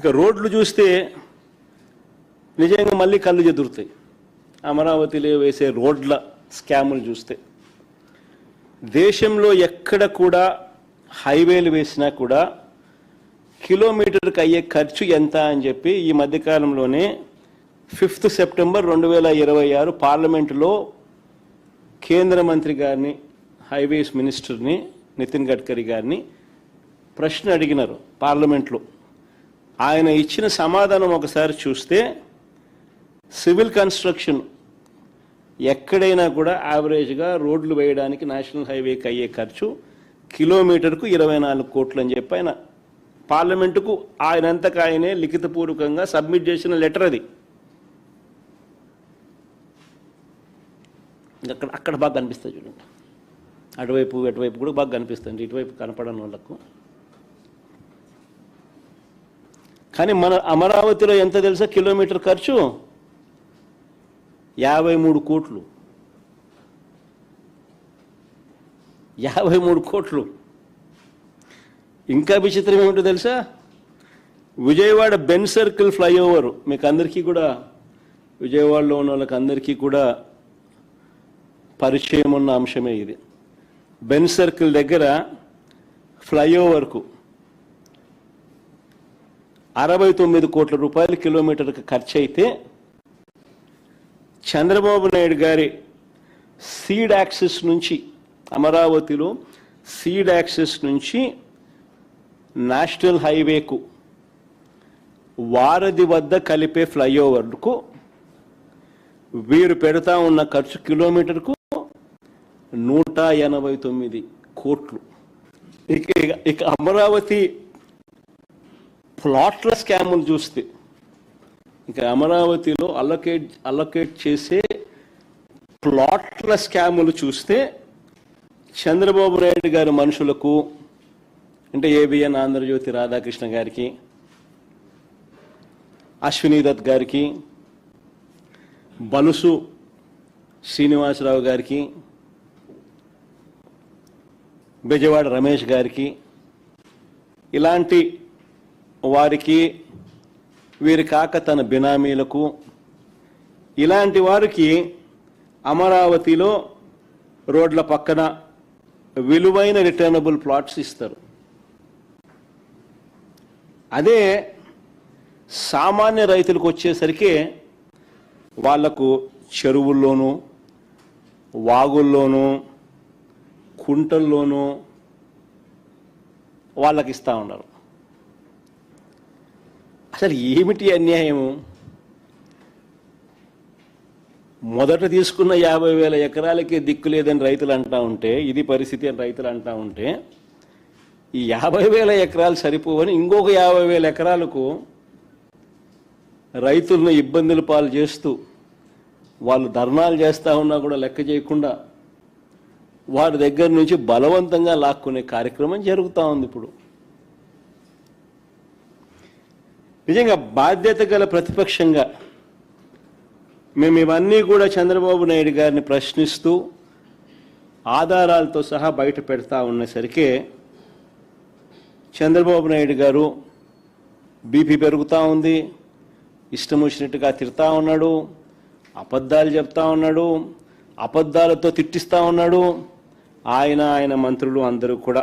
ఇక రోడ్లు చూస్తే నిజంగా మళ్ళీ కళ్ళు చెదురుతాయి. అమరావతిలో వేసే రోడ్ల స్కాములు చూస్తే దేశంలో ఎక్కడ కూడా హైవేలు వేసినా కూడా కిలోమీటర్కి అయ్యే ఖర్చు ఎంత అని చెప్పి ఈ మధ్యకాలంలోనే 5 సెప్టెంబర్ 2026 పార్లమెంటులో కేంద్ర మంత్రి గారిని, హైవేస్ మినిస్టర్ని నితిన్ గడ్కరీ గారిని ప్రశ్న అడిగినారు పార్లమెంట్లో. ఆయన ఇచ్చిన సమాధానం ఒకసారి చూస్తే సివిల్ కన్స్ట్రక్షన్ ఎక్కడైనా కూడా యావరేజ్గా రోడ్లు వేయడానికి నేషనల్ హైవేకి అయ్యే ఖర్చు కిలోమీటర్కు 24 కోట్లు అని చెప్పి ఆయన పార్లమెంటుకు ఆయనంతకు ఆయనే లిఖితపూర్వకంగా సబ్మిట్ చేసిన లెటర్ అది. అక్కడ బాగా కనిపిస్తుంది చూడండి, అటువైపు కూడా బాగా కనిపిస్తుంది, ఇటువైపు కనపడని వాళ్ళకు. కానీ మన అమరావతిలో ఎంత తెలుసా కిలోమీటర్ ఖర్చు? 53 కోట్లు. 53 కోట్లు. ఇంకా విచిత్రం ఏమిటో తెలుసా, విజయవాడ బెన్ సర్కిల్ ఫ్లైఓవర్ మీకు అందరికీ కూడా, విజయవాడలో ఉన్న వాళ్ళకి అందరికీ కూడా పరిచయం ఉన్న అంశమే ఇది. బెన్ సర్కిల్ దగ్గర ఫ్లైఓవర్కు 69 కోట్ల రూపాయలు కిలోమీటర్కి ఖర్చు అయితే చంద్రబాబు నాయుడు గారి సీడ్ యాక్సెస్ నుంచి, అమరావతిలో సీడ్ యాక్సెస్ నుంచి నేషనల్ హైవేకు వారధి వద్ద కలిపే ఫ్లైఓవర్కు వీరు పెడతా ఉన్న ఖర్చు కిలోమీటర్కు 189 కోట్లు. ఇక అమరావతి ప్లాట్ల స్కాములు చూస్తే, ఇక అమరావతిలో అలొకేట్ చేసే ప్లాట్ల స్కాములు చూస్తే చంద్రబాబు నాయుడు గారి మనుషులకు, అంటే ఏబిఎన్ ఆంధ్రజ్యోతి రాధాకృష్ణ గారికి, అశ్విని దత్ గారికి, బలుసు శ్రీనివాసరావు గారికి, బెజవాడ రమేష్ గారికి, ఇలాంటి వారికి, వీరి కాక తన బినామీలకు, ఇలాంటి వారికి అమరావతిలో రోడ్ల పక్కన విలువైన రిటర్నబుల్ ప్లాట్స్ ఇస్తారు. అదే సామాన్య రైతులకు వచ్చేసరికి వాళ్లకు చెరువుల్లోనూ, వాగుల్లోనూ, కుంటల్లోనూ వాళ్ళకి ఇస్తూ ఉన్నారు. అసలు ఏమిటి అన్యాయము? మొదట తీసుకున్న 50,000 ఎకరాలకి దిక్కు లేదని రైతులు అంటూ ఉంటే, ఇది పరిస్థితి అని రైతులు అంటూ ఉంటే, ఈ 50,000 ఎకరాలు సరిపోవని ఇంకొక 50,000 ఎకరాలకు రైతులను ఇబ్బందుల పాలు చేస్తూ, వాళ్ళు ధర్నాలు చేస్తూ ఉన్నా కూడా లెక్క చేయకుండా వారి దగ్గర నుంచి బలవంతంగా లాక్కునే కార్యక్రమం జరుగుతూ ఉంది. ఇప్పుడు నిజంగా బాధ్యత గల ప్రతిపక్షంగా మేము ఇవన్నీ కూడా చంద్రబాబు నాయుడు గారిని ప్రశ్నిస్తూ ఆధారాలతో సహా బయట పెడతా ఉన్నసరికి చంద్రబాబు నాయుడు గారు బీపీ పెరుగుతూ ఉంది, ఇష్టం వచ్చినట్టుగా తిడతా ఉన్నాడు, అబద్ధాలు చెప్తా ఉన్నాడు, అబద్ధాలతో తిట్టిస్తూ ఉన్నాడు. ఆయన మంత్రులు అందరూ కూడా